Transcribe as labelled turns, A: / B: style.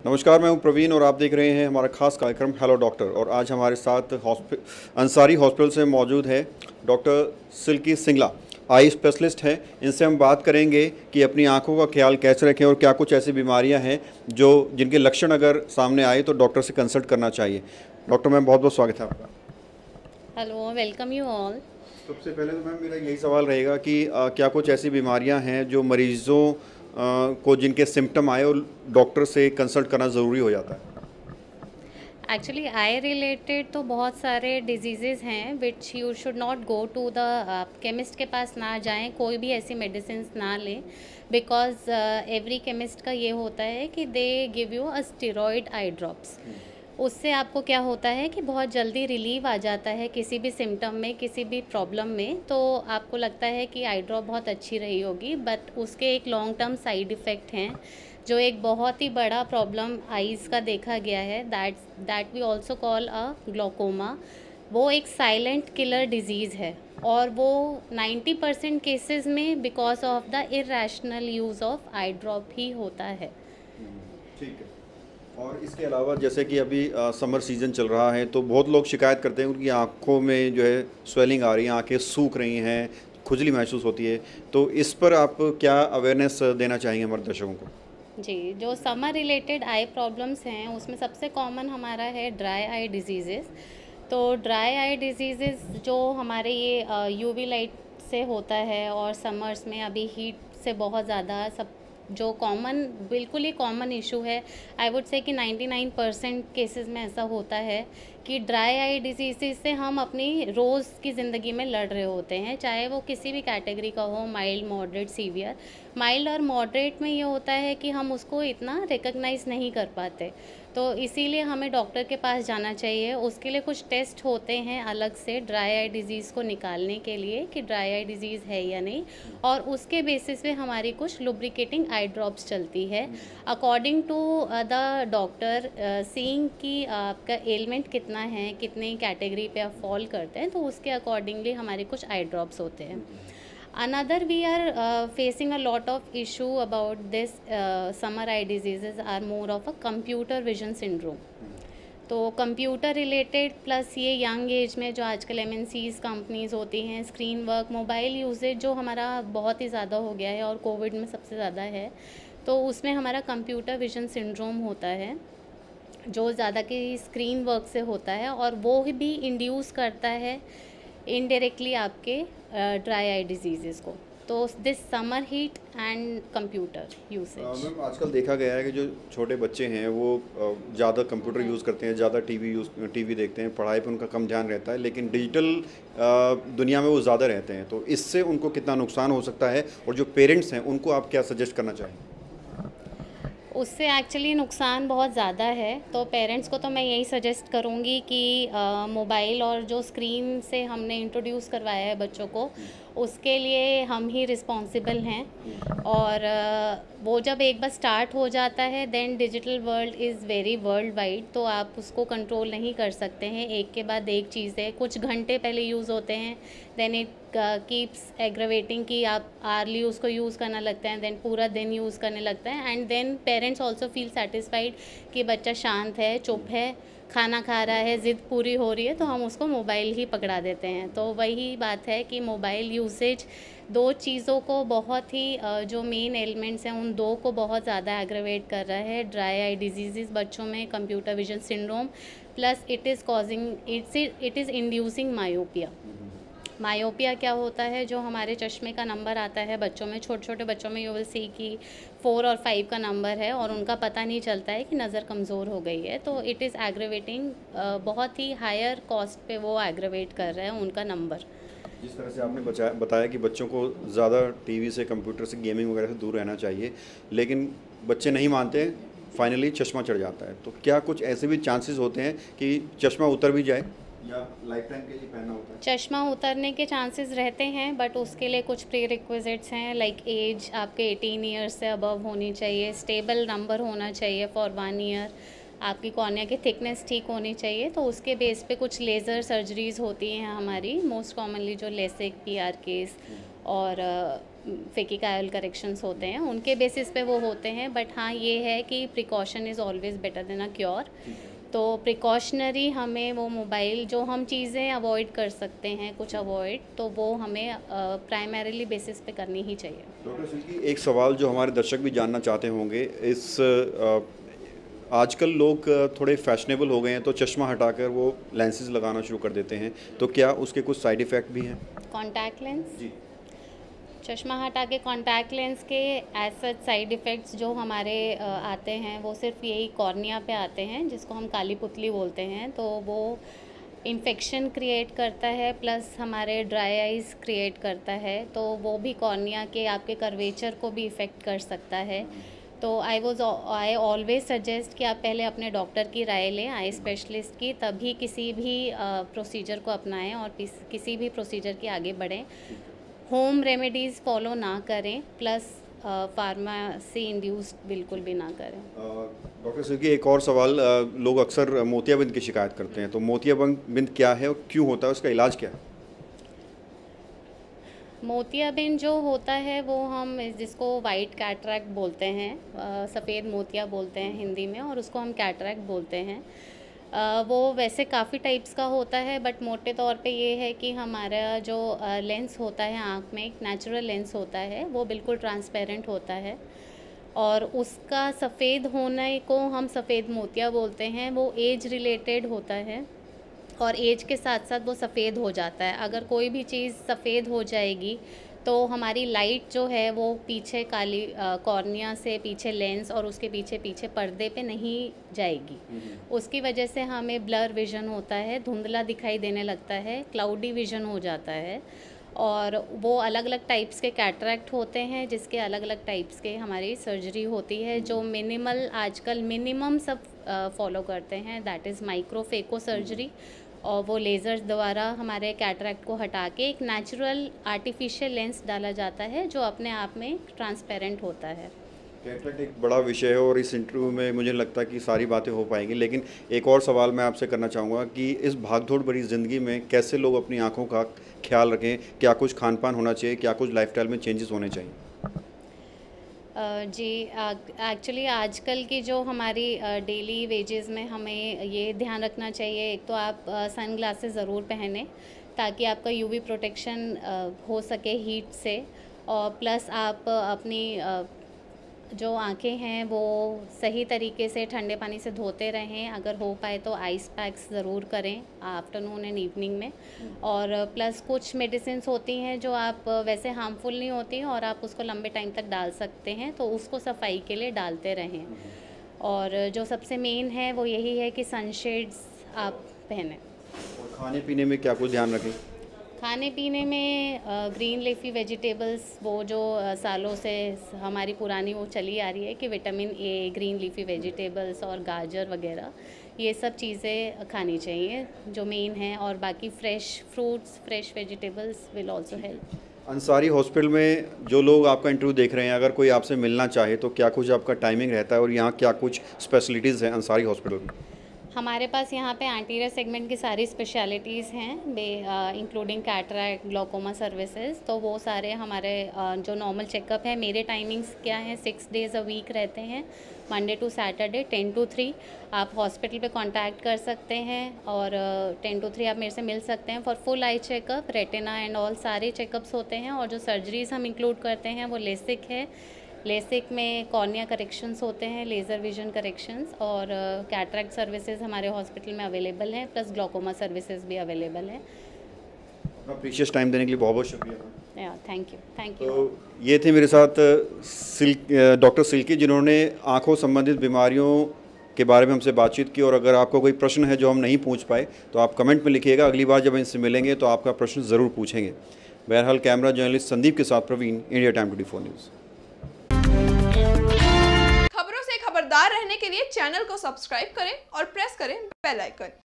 A: नमस्कार, मैं हूं प्रवीण और आप देख रहे हैं हमारा खास कार्यक्रम हेलो डॉक्टर। और आज हमारे साथ अंसारी हॉस्पिटल से मौजूद है doctor Silky Singla, eye specialist हैं। इनसे हम बात करेंगे कि अपनी आंखों का ख्याल कैसे रखें और क्या कुछ ऐसी बीमारियां हैं जो जिनके लक्षण अगर सामने आए तो डॉक्टर से कंसल्ट करना चाहिए। डॉक्टर मैम, बहुत बहुत स्वागत है आपका।
B: Hello, welcome you all.
A: सबसे पहले तो मैम मेरा यही सवाल रहेगा कि क्या कुछ ऐसी बीमारियां हैं जो मरीज़ों को जिनके सिम्टम आए और डॉक्टर से कंसल्ट करना ज़रूरी हो जाता है?
B: एक्चुअली आई रिलेटेड तो बहुत सारे डिजीज़ेज़ हैं which you should not go to the chemist के पास ना जाएं, कोई भी ऐसी मेडिसिन ना लें, बिकॉज एवरी केमिस्ट का ये होता है कि they give you a steroid eye drops. उससे आपको क्या होता है कि बहुत जल्दी रिलीव आ जाता है किसी भी सिम्टम में, किसी भी प्रॉब्लम में, तो आपको लगता है कि आई ड्रॉप बहुत अच्छी रही होगी, बट उसके एक लॉन्ग टर्म साइड इफ़ेक्ट हैं जो एक बहुत ही बड़ा प्रॉब्लम आईज़ का देखा गया है, that we also call a glaucoma. वो एक साइलेंट किलर डिजीज़ है और वो 90% केसेस में because of the irrational use of eye drop ही होता है।
A: ठीक है। और इसके अलावा जैसे कि अभी समर सीज़न चल रहा है तो बहुत लोग शिकायत करते हैं उनकी आंखों में जो है स्वेलिंग आ रही है, आंखें सूख रही हैं, खुजली महसूस होती है, तो इस पर आप क्या अवेयरनेस देना चाहेंगे हमारे दर्शकों को?
B: जी, जो समर रिलेटेड आई प्रॉब्लम्स हैं उसमें सबसे कॉमन हमारा है ड्राई आई डिजीज़ेज़। तो ड्राई आई डिजीज़ेज़ जो हमारे ये यूवी लाइट से होता है और समर्स में अभी हीट से बहुत ज़्यादा सब जो कॉमन, बिल्कुल ही कॉमन इशू है। आई वुड से कि 99% केसेस में ऐसा होता है कि ड्राई आई डिजीज़ से हम अपनी रोज़ की ज़िंदगी में लड़ रहे होते हैं, चाहे वो किसी भी कैटेगरी का हो, माइल्ड, मॉडरेट, सीवियर। माइल्ड और मॉडरेट में ये होता है कि हम उसको इतना रिकग्नाइज़ नहीं कर पाते, तो इसीलिए हमें डॉक्टर के पास जाना चाहिए। उसके लिए कुछ टेस्ट होते हैं अलग से ड्राई आई डिज़ीज़ को निकालने के लिए कि ड्राई आई डिज़ीज़ है या नहीं, और उसके बेसिस पे हमारी कुछ लुब्रिकेटिंग आई ड्रॉप्स चलती है according to the doctor, seeing कि आपका एलिमेंट कितना है, कितने कैटेगरी पे आप फॉल करते हैं, तो उसके अकॉर्डिंगली हमारे कुछ आई ड्रॉप्स होते हैं। Another, we are facing a lot of issue about this summer eye diseases are more of a computer vision syndrome। तो कंप्यूटर रिलेटेड प्लस ये यंग एज में जो आजकल MNCs कंपनीज़ होती हैं, स्क्रीन वर्क, मोबाइल यूजेज जो हमारा बहुत ही ज़्यादा हो गया है और कोविड में सबसे ज़्यादा है, तो उसमें हमारा कंप्यूटर विजन सिंड्रोम होता है जो ज़्यादा की स्क्रीन वर्क से होता है, और वो भी इंड्यूस करता है इनडायरेक्टली आपके ड्राई आई डिजीज़ को। तो this summer heat and computer usage.
A: Ma'am, आजकल देखा गया है कि जो छोटे बच्चे हैं वो ज़्यादा कंप्यूटर यूज़ करते हैं, ज़्यादा टीवी देखते हैं, पढ़ाई पे उनका कम ध्यान रहता है, लेकिन डिजिटल दुनिया में वो ज़्यादा रहते हैं, तो इससे उनको कितना नुकसान हो सकता है और जो पेरेंट्स हैं उनको आप क्या सजेस्ट करना चाहेंगे?
B: उससे एक्चुअली नुकसान बहुत ज़्यादा है, तो पेरेंट्स को तो मैं यही सजेस्ट करूँगी कि मोबाइल और जो स्क्रीन से हमने इंट्रोड्यूस करवाया है बच्चों को, उसके लिए हम ही रिस्पॉन्सिबल हैं। और वो जब एक बार स्टार्ट हो जाता है, then digital world is very world wide, तो आप उसको कंट्रोल नहीं कर सकते हैं। एक के बाद एक चीज़ें कुछ घंटे पहले यूज़ होते हैं, देन इट कीप्स एग्रवेटिंग कि आप आर्ली उसको यूज़ करना लगता है, देन पूरा दिन यूज़ करने लगता है, and then parents also feel satisfied कि बच्चा शांत है, चुप है, खाना खा रहा है, ज़िद पूरी हो रही है, तो हम उसको मोबाइल ही पकड़ा देते हैं। तो वही बात है कि मोबाइल यूसेज दो चीज़ों को बहुत ही जो मेन एलिमेंट्स हैं उन दो को बहुत ज़्यादा एग्रवेट कर रहा है। ड्राई आई डिजीज़ बच्चों में, computer vision syndrome, plus it is inducing myopia. Myopia क्या होता है, जो हमारे चश्मे का नंबर आता है बच्चों में, छोटे छोटे बच्चों में यू विल सी कि 4 और 5 का नंबर है और उनका पता नहीं चलता है कि नज़र कमज़ोर हो गई है, तो इट इज़ एग्रवेटिंग, बहुत ही हायर कॉस्ट पे वो एग्रवेट कर रहा है उनका नंबर।
A: जिस तरह से आपने बताया कि बच्चों को ज़्यादा टीवी से, कंप्यूटर से, गेमिंग वगैरह से दूर रहना चाहिए, लेकिन बच्चे नहीं मानते, फाइनली चश्मा चढ़ जाता है, तो क्या कुछ ऐसे भी चांसेस होते हैं कि चश्मा उतर भी जाए या लाइफ टाइम के लिए पहनना होता है?
B: चश्मा उतरने के चांसेस रहते हैं, बट उसके लिए कुछ प्री रिक्विजिट्स हैं, लाइक एज आपके 18 ईयर्स से अबव होनी चाहिए, स्टेबल नंबर होना चाहिए फॉर 1 ईयर, आपकी कॉर्निया की थिकनेस ठीक होनी चाहिए। तो उसके बेस पे कुछ लेज़र सर्जरीज़ होती हैं हमारी, मोस्ट कॉमनली जो लेसिक, PRKs और फेकिक आयल करेक्शंस होते हैं, उनके बेसिस पे वो होते हैं। बट हाँ, ये है कि precaution is always better than a cure. तो प्रिकॉशनरी हमें वो मोबाइल जो हम चीज़ें अवॉइड कर सकते हैं कुछ अवॉइड, तो वो हमें प्राइमरीली बेसिस पे करनी ही चाहिए।
A: डॉक्टर सिल्की, एक सवाल जो हमारे दर्शक भी जानना चाहते होंगे, आजकल लोग थोड़े फैशनेबल हो गए हैं तो चश्मा हटाकर वो लेंसेज लगाना शुरू कर देते हैं, तो क्या उसके कुछ साइड इफ़ेक्ट भी हैं?
B: कॉन्टैक्ट लेंस
A: जी।
B: चश्मा हटा के कॉन्टैक्ट लेंस के एज सच साइड इफ़ेक्ट्स जो हमारे आते हैं वो सिर्फ यही कॉर्निया पे आते हैं, जिसको हम काली पुतली बोलते हैं। तो वो इन्फेक्शन क्रिएट करता है प्लस हमारे ड्राई आइज़ क्रिएट करता है, तो वो भी कॉर्निया के आपके कर्वेचर को भी इफ़ेक्ट कर सकता है। तो आई ऑलवेज सजेस्ट कि आप पहले अपने डॉक्टर की राय लें, आई स्पेशलिस्ट की, तभी किसी भी प्रोसीजर को अपनाएं और किसी भी प्रोसीजर के आगे बढ़ें। होम रेमेडीज़ फॉलो ना करें, प्लस फार्मेसी इंड्यूस्ड बिल्कुल भी ना करें।
A: डॉक्टर सिल्की, एक और सवाल, लोग अक्सर मोतियाबिंद की शिकायत करते हैं, तो मोतियाबिंद क्या है और क्यों होता है, उसका इलाज क्या है?
B: मोतियाबिंद जो होता है वो हम जिसको वाइट कैटरैक्ट बोलते हैं, सफ़ेद मोतिया बोलते हैं हिंदी में, और उसको हम कैटरैक्ट बोलते हैं। वो वैसे काफ़ी टाइप्स का होता है, बट मोटे तौर पे ये है कि हमारा जो लेंस होता है आँख में, एक नेचुरल लेंस होता है, वो बिल्कुल ट्रांसपेरेंट होता है, और उसका सफ़ेद होने को हम सफ़ेद मोतिया बोलते हैं। वो एज रिलेटेड होता है और एज के साथ साथ वो सफ़ेद हो जाता है। अगर कोई भी चीज़ सफ़ेद हो जाएगी तो हमारी लाइट जो है वो पीछे काली कॉर्निया से पीछे लेंस और उसके पीछे पीछे पर्दे पे नहीं जाएगी। उसकी वजह से हमें ब्लर विज़न होता है, धुंधला दिखाई देने लगता है, क्लाउडी विज़न हो जाता है। और वो अलग अलग टाइप्स के कैटरैक्ट होते हैं, जिसके अलग अलग टाइप्स के हमारी सर्जरी होती है, जो आजकल मिनिमम सब फॉलो करते हैं, दैट इज़ माइक्रोफेको सर्जरी। और वो लेज़र द्वारा हमारे कैटरैक्ट को हटा के एक नेचुरल आर्टिफिशियल लेंस डाला जाता है, जो अपने आप में ट्रांसपेरेंट होता है।
A: कैटरैक्ट एक बड़ा विषय है और इस इंटरव्यू में मुझे लगता है कि सारी बातें हो पाएंगी, लेकिन एक और सवाल मैं आपसे करना चाहूँगा कि इस भागदौड़ भरी ज़िंदगी में कैसे लोग अपनी आँखों का ख्याल रखें, क्या कुछ खान पान होना चाहिए, क्या कुछ लाइफस्टाइल में चेंजेस होने चाहिए?
B: जी, एक्चुअली आजकल की जो हमारी डेली वेजेस में हमें ये ध्यान रखना चाहिए, एक तो आप सन ग्लासेस ज़रूर पहने ताकि आपका यूवी प्रोटेक्शन हो सके हीट से, और प्लस आप अपनी जो आंखें हैं वो सही तरीके से ठंडे पानी से धोते रहें। अगर हो पाए तो आइस पैक्स ज़रूर करें आफ्टरनून एंड इवनिंग में। और प्लस कुछ मेडिसिन्स होती हैं जो आप वैसे हार्मफुल नहीं होती और आप उसको लंबे टाइम तक डाल सकते हैं, तो उसको सफाई के लिए डालते रहें। और जो सबसे मेन है वो यही है कि सनशेड्स आप पहनें।
A: और खाने पीने में क्या कुछ ध्यान रखें?
B: खाने पीने में ग्रीन लीफी वेजिटेबल्स, वो जो सालों से हमारी पुरानी वो चली आ रही है कि vitamin A, green leafy vegetables और गाजर वगैरह, ये सब चीज़ें खानी चाहिए जो मेन है। और बाकी fresh fruits, fresh vegetables will also help.
A: Ansari hospital में जो लोग आपका इंटरव्यू देख रहे हैं, अगर कोई आपसे मिलना चाहे तो क्या कुछ आपका टाइमिंग रहता है और यहाँ क्या कुछ स्पेशलिटीज़ हैं अंसारी हॉस्पिटल में?
B: हमारे पास यहाँ पे एंटीरियर सेगमेंट की सारी स्पेशलिटीज़ हैं, इंक्लूडिंग कैटरैक्ट, ग्लोकोमा सर्विसेज। तो वो सारे हमारे जो नॉर्मल चेकअप है, मेरे टाइमिंग्स क्या हैं, 6 डेज़ अ वीक रहते हैं, मंडे टू सैटरडे 10 to 3। आप हॉस्पिटल पे कांटेक्ट कर सकते हैं और 10 to 3 आप मेरे से मिल सकते हैं for full eye checkup, retina and all सारे चेकअप्स होते हैं। और जो सर्जरीज़ हम इंक्लूड करते हैं वो लेसिक है, लेसिक में कॉर्निया करेक्शंस होते हैं, लेज़र विजन करेक्शंस, और कैटरैक्ट सर्विसेज हमारे हॉस्पिटल में अवेलेबल हैं, प्लस ग्लोकोमा सर्विसेज भी अवेलेबल हैं।
A: अपना प्रीशियस टाइम देने के लिए बहुत बहुत शुक्रिया।
B: Thank you.
A: तो ये थे मेरे साथ डॉक्टर सिल्की, जिन्होंने आँखों संबंधित बीमारियों के बारे में हमसे बातचीत की। और अगर आपको कोई प्रश्न है जो हम नहीं पूछ पाए तो आप कमेंट में लिखिएगा, अगली बार जब इनसे मिलेंगे तो आपका प्रश्न ज़रूर पूछेंगे। बहरहाल कैमरा जर्नलिस्ट संदीप के साथ प्रवीण, इंडिया टाइम 24 न्यूज़।
C: खबरों से खबरदार रहने के लिए चैनल को सब्सक्राइब करें और प्रेस करें बेल आइकन।